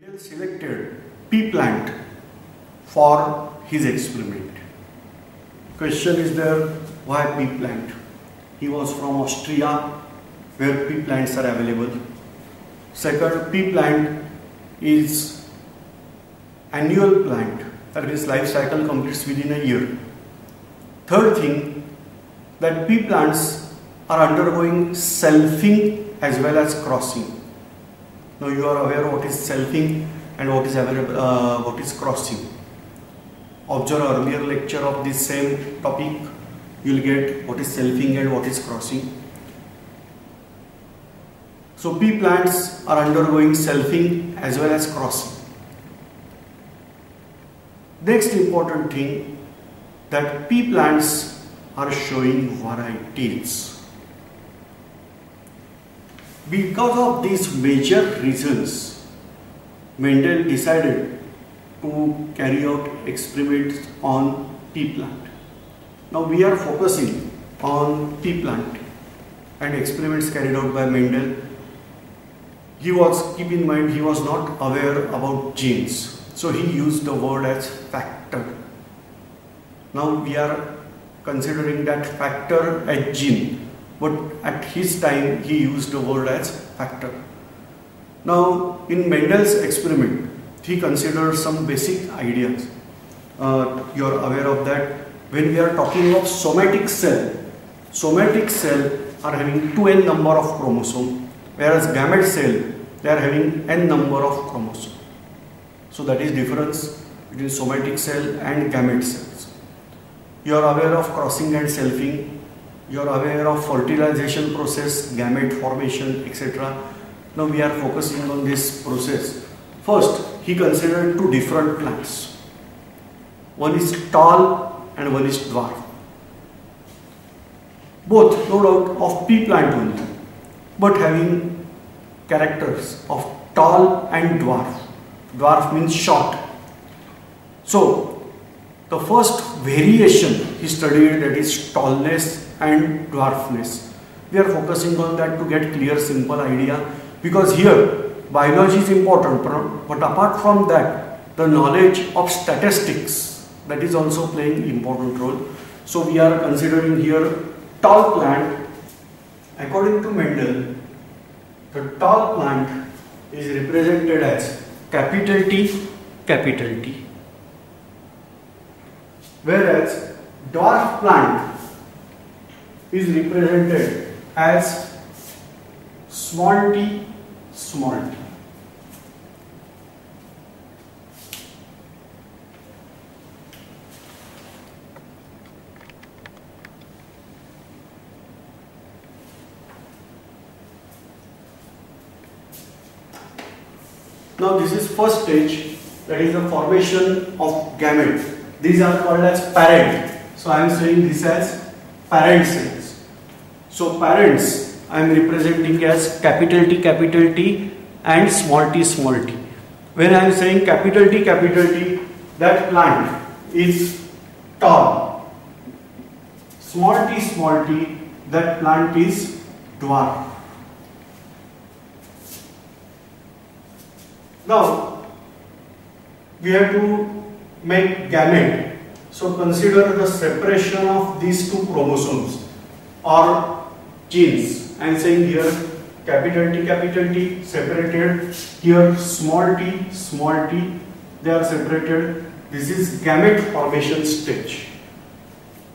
Mendel selected pea plant for his experiment. Question is there, why pea plant? He was from Austria, where pea plants are available. Second, pea plant is annual plant, that means life cycle completes within a year. Third thing, that pea plants are undergoing selfing as well as crossing. Now you are aware what is selfing and what is crossing. Observe earlier lecture of this same topic. You will get what is selfing and what is crossing. So pea plants are undergoing selfing as well as crossing. Next important thing, that pea plants are showing varieties. Because of these major reasons, Mendel decided to carry out experiments on pea plant. Now we are focusing on pea plant and experiments carried out by Mendel. Keep in mind, he was not aware about genes. So he used the word as factor. Now we are considering that factor as gene, but at his time he used the word as factor. Now in Mendel's experiment, he considered some basic ideas. You are aware of that. When we are talking of somatic cell are having 2n number of chromosomes, whereas gamete cell they are having n number of chromosomes. So that is difference between somatic cell and gamete cells. You are aware of crossing and selfing. You are aware of fertilization process, gamete formation, etc. Now we are focusing on this process. First, he considered two different plants. One is tall and one is dwarf. Both, no doubt, of pea plant only, but having characters of tall and dwarf. Dwarf means short. So, the first variation he studied, that is tallness and dwarfness. We are focusing on that to get clear, simple idea, because here biology is important, but apart from that, the knowledge of statistics, that is also playing important role. So we are considering here tall plant. According to Mendel, the tall plant is represented as capital T, capital T. Whereas dwarf plant is represented as small t, small t. Now this is first stage, that is the formation of gamete. These are called as parent. So I am saying this as parent cells. So parents I am representing as capital T and small t, small t. When I am saying capital T, that plant is tall. Small t, that plant is dwarf. Now we have to make gamete. So consider the separation of these two chromosomes or genes. I am saying here capital T separated, here small t, they are separated. This is gamete formation stage.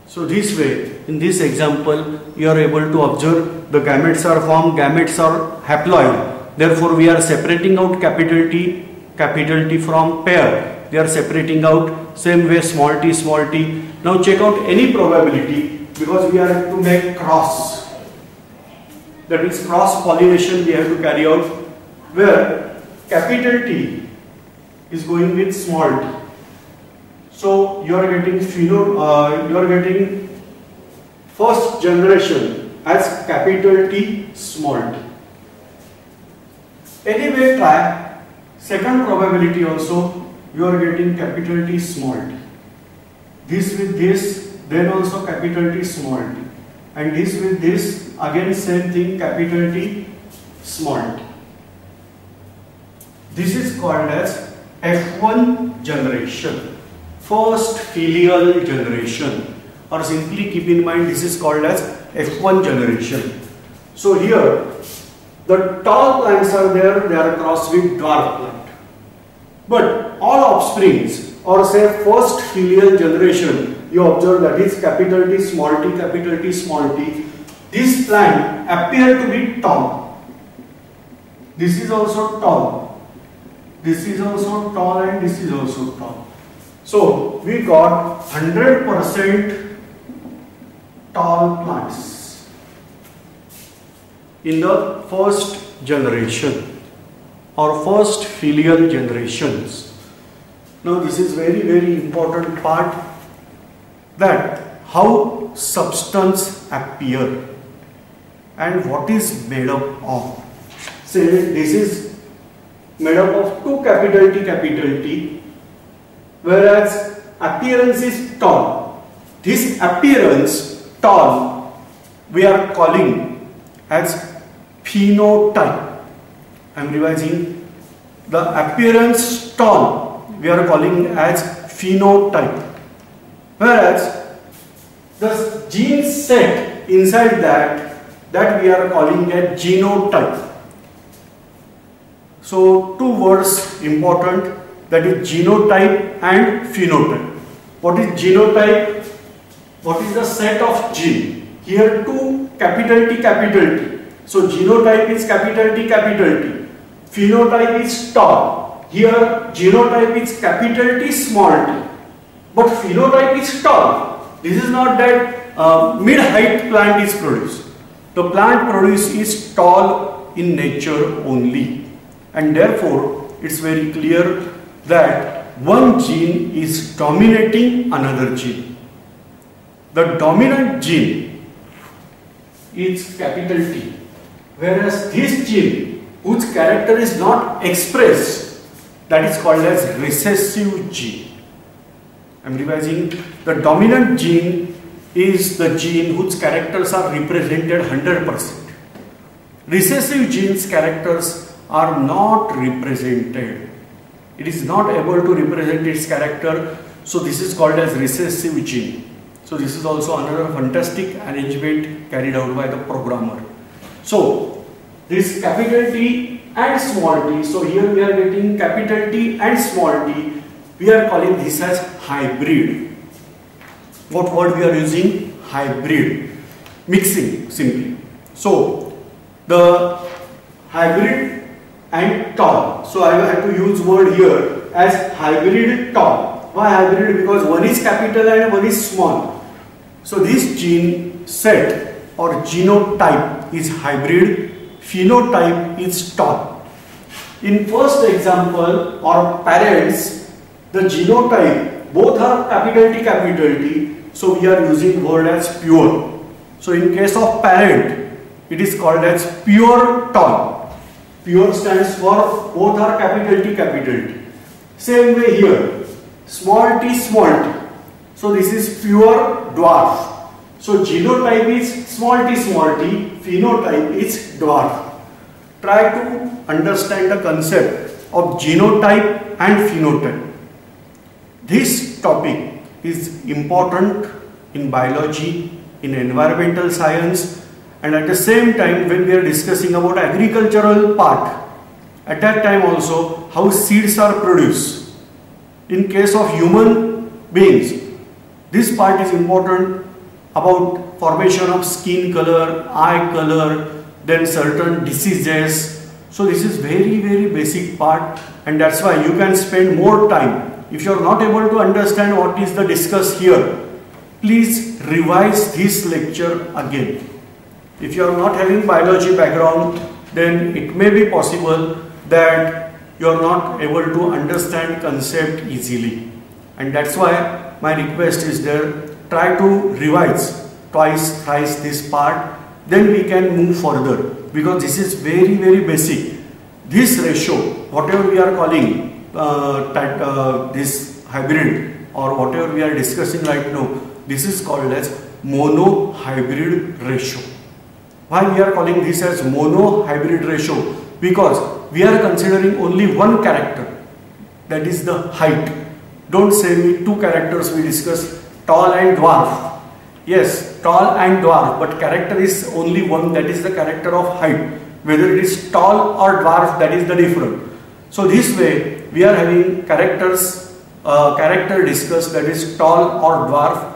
So this way, in this example, you are able to observe the gametes are formed, gametes are haploid. Therefore, we are separating out capital T from pair. They are separating out, same way small t. Now check out any probability, because we are to make cross. That is cross pollination we have to carry out, where capital T is going with small t. So you are getting first generation as capital T, small t. Anyway, try second probability also, you are getting capital T, small t. This with this, then also capital T, small t. And this with this, again same thing, capital T, small t. This is called as F1 generation, first filial generation, or simply keep in mind this is called as F1 generation. So here the tall plants are there, they are crossed with dwarf plant. But all offsprings, or say first filial generation, you observe that is capital T, small t, capital T, small t. This plant appear to be tall. This is also tall. This is also tall and this is also tall. So we got 100% tall plants in the first generation or first filial generations. Now this is very important part, that how substance appear and what is made up of. Say this is made up of two capital T, whereas appearance is tall. This appearance tall we are calling as phenotype. I am revising. The appearance tall we are calling as phenotype, whereas the gene set inside that we are calling as genotype. So two words important, that is genotype and phenotype. What is genotype? What is the set of gene? Here two capital T. So genotype is capital T. Phenotype is tall. Here genotype is capital T, small t. But phenotype is tall. This is not that mid-height plant is produced. The plant produced is tall in nature only. And therefore, it's very clear that one gene is dominating another gene. The dominant gene is capital T, whereas this gene, whose character is not expressed, that is called as recessive gene. I am revising. The dominant gene is the gene whose characters are represented 100%. Recessive genes' characters are not represented. It is not able to represent its character, so this is called as recessive gene. So this is also another fantastic arrangement carried out by the programmer. So this capital T and small t, so here we are getting capital T and small t, we are calling this as hybrid. What word we are using? Hybrid. Mixing simply. So the hybrid and tall. So I have to use word here as hybrid tall. Why hybrid? Because one is capital and one is small. So this gene set or genotype is hybrid, phenotype is tall. In first example, or parents, the genotype both are capital T, so we are using word as pure. So in case of parent, it is called as pure tall. Pure stands for both are capital T. Same way here, small t. So this is pure dwarf. So genotype is small t, phenotype is dwarf. Try to understand the concept of genotype and phenotype. This topic is important in biology, in environmental science, and at the same time when we are discussing about agricultural part, at that time also how seeds are produced. In case of human beings, this part is important about formation of skin color, eye color, then certain diseases. So this is very basic part, and that's why you can spend more time. If you are not able to understand what is the discussed here, please revise this lecture again. If you are not having biology background, then it may be possible that you are not able to understand concept easily. And that's why my request is there, try to revise twice, thrice this part, then we can move further, because this is very basic. This ratio, whatever we are calling this hybrid or whatever we are discussing right now, this is called as monohybrid ratio. Why we are calling this as monohybrid ratio? Because we are considering only one character, that is the height. Don't say me two characters we discuss, tall and dwarf. Yes, tall and dwarf, but character is only one, that is the character of height. Whether it is tall or dwarf, that is the difference. So this way we are having character discussed, that is tall or dwarf.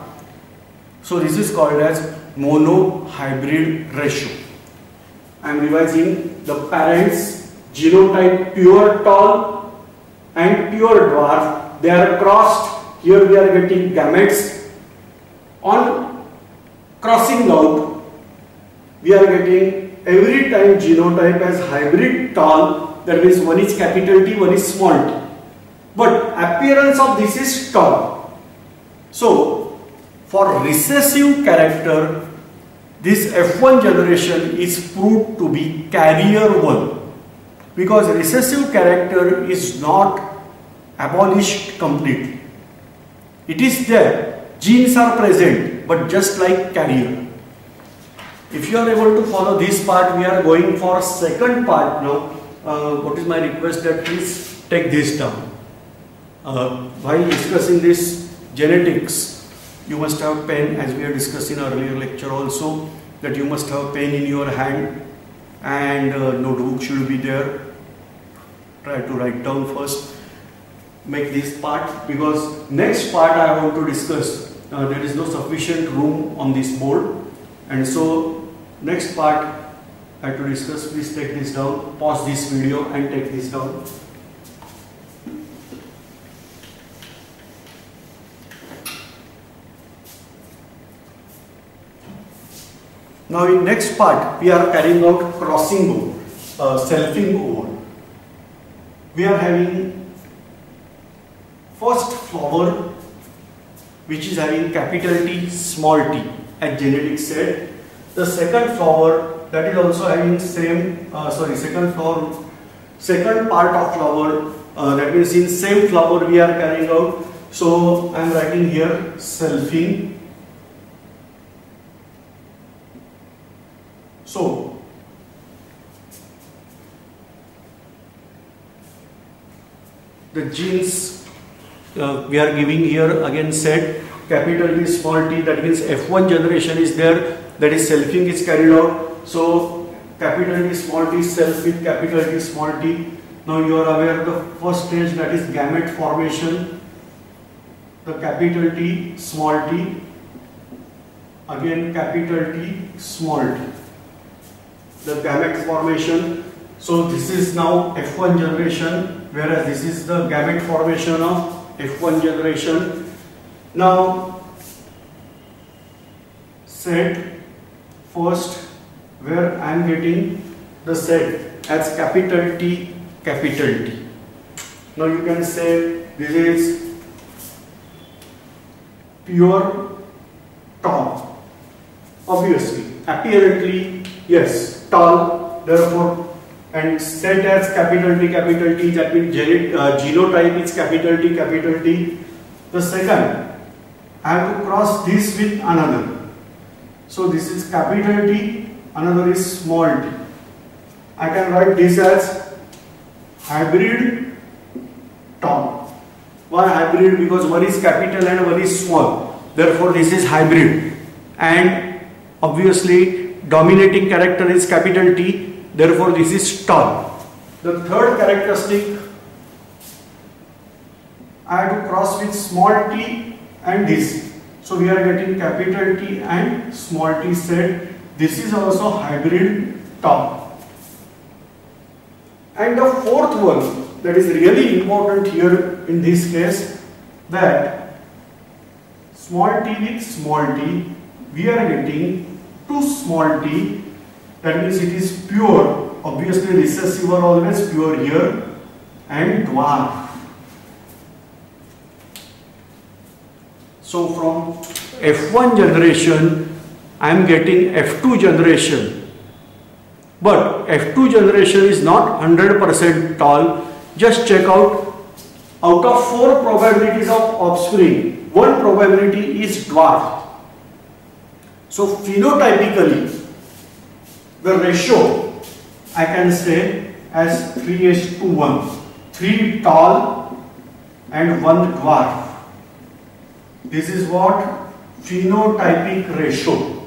So this is called as monohybrid ratio. I am revising the parents genotype pure tall and pure dwarf. They are crossed. Here we are getting gametes. On crossing out, we are getting every time genotype as hybrid tall. That means one is capital T, one is small t. But appearance of this is tall. So for recessive character, this F1 generation is proved to be carrier 1, because recessive character is not abolished completely. It is there, genes are present, but just like carrier. If you are able to follow this part, we are going for second part now. What is my request, that please take this down. While discussing this genetics, you must have pen, as we have discussed in earlier lecture also, that you must have pen in your hand, and notebook should be there. Try to write down first. Make this part, because next part I want to discuss. There is no sufficient room on this board, and so next part I have to discuss. Please take this down, pause this video and take this down. Now in next part we are carrying out crossing over, selfing over. We are having first flower which is having capital T, small t, as genetics said. The second flower, that is also having same, second part of flower, that means in same flower we are carrying out. So I am writing here selfing. So the genes we are giving here again said capital T, small t, that means F1 generation is there, that is selfing is carried out. So capital T, small t, self with capital T, small t. Now you are aware of the first stage, that is gamete formation. The capital T, small t, again capital T, small t. The gamete formation. So this is now F1 generation, whereas this is the gamete formation of F1 generation. Now set first, where I am getting the set as capital T, capital T. Now you can say this is pure tall. Obviously, apparently, yes, tall, therefore, and set as capital T, that means genotype is capital T, capital T. The second, I have to cross this with another. So this is capital T, another is small t. I can write this as hybrid tall. Why hybrid? Because one is capital and one is small. Therefore this is hybrid. And obviously dominating character is capital T. Therefore this is tall. The third characteristic, I have to cross with small t and this. So we are getting capital T and small t set. This is also hybrid tall. And the fourth one that is really important here in this case, that small t with small t, we are getting 2 small t. That means it is pure. Obviously recessive are always pure here, and dwarf. So from F1 generation I am getting F2 generation, but F2 generation is not 100% tall. Just check out of 4 probabilities of offspring, 1 probability is dwarf. So phenotypically the ratio, I can say as 3:1. 3 tall and 1 dwarf. This is what phenotypic ratio.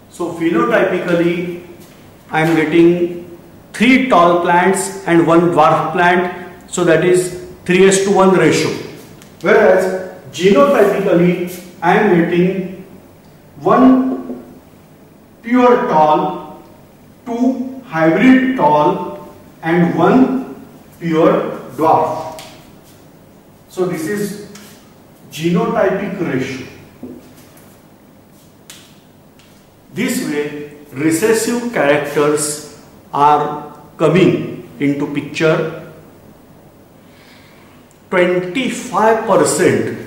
So phenotypically I am getting 3 tall plants and 1 dwarf plant. So that is 3:1 ratio. Whereas genotypically I am getting 1 pure tall, 2 hybrid tall and 1 pure dwarf. So this is genotypic ratio. This way recessive characters are coming into picture. 25%,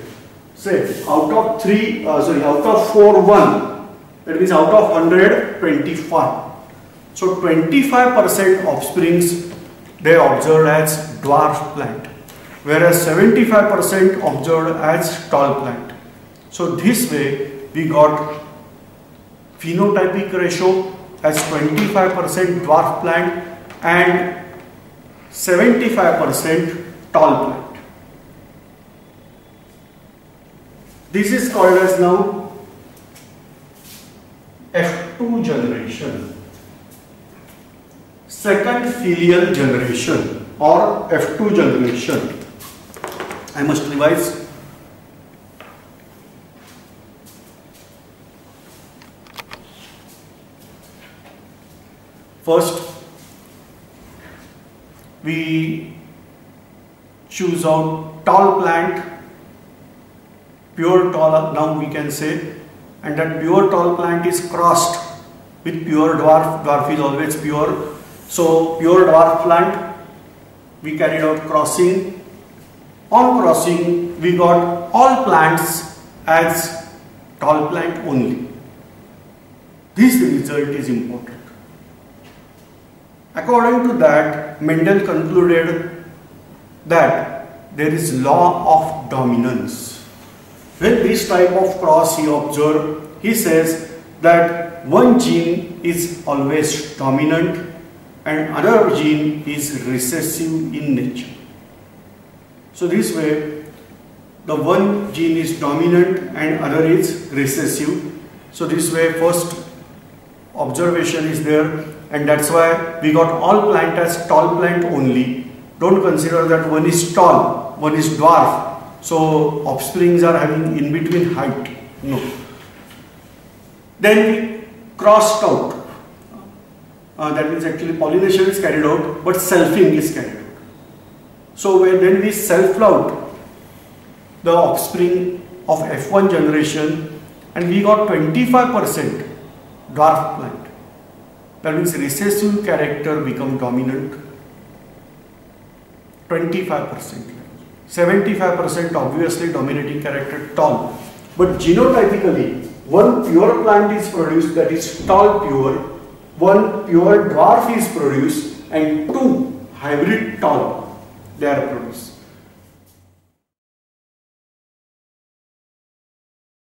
say out of 4, 1, that means out of 100, 25. So 25% offsprings they observed as dwarf plant, whereas 75% observed as tall plant. So this way we got phenotypic ratio as 25% dwarf plant and 75% tall plant. This is called as now F2 generation, second filial generation or F2 generation. I must revise. First, we choose out tall plant, pure tall, now we can say, and that pure tall plant is crossed with pure dwarf. Dwarf is always pure. So pure dwarf plant, we carried out crossing. On crossing, we got all plants as tall plant only. This result is important. According to that, Mendel concluded that there is law of dominance. When this type of cross he observed, he says that one gene is always dominant and another gene is recessive in nature. So this way, the one gene is dominant and other is recessive. So this way first observation is there, and that's why we got all plant as tall plant only. Don't consider that one is tall, one is dwarf. So offsprings are having in between height. No. Then we crossed out. That means actually pollination is carried out, but selfing is carried out. So then we selfed out the offspring of F1 generation, and we got 25% dwarf plant. That means recessive character become dominant. 25%. 75% obviously dominating character tall. But genotypically, one pure plant is produced, that is tall pure, one pure dwarf is produced, and 2 hybrid tall they are produced.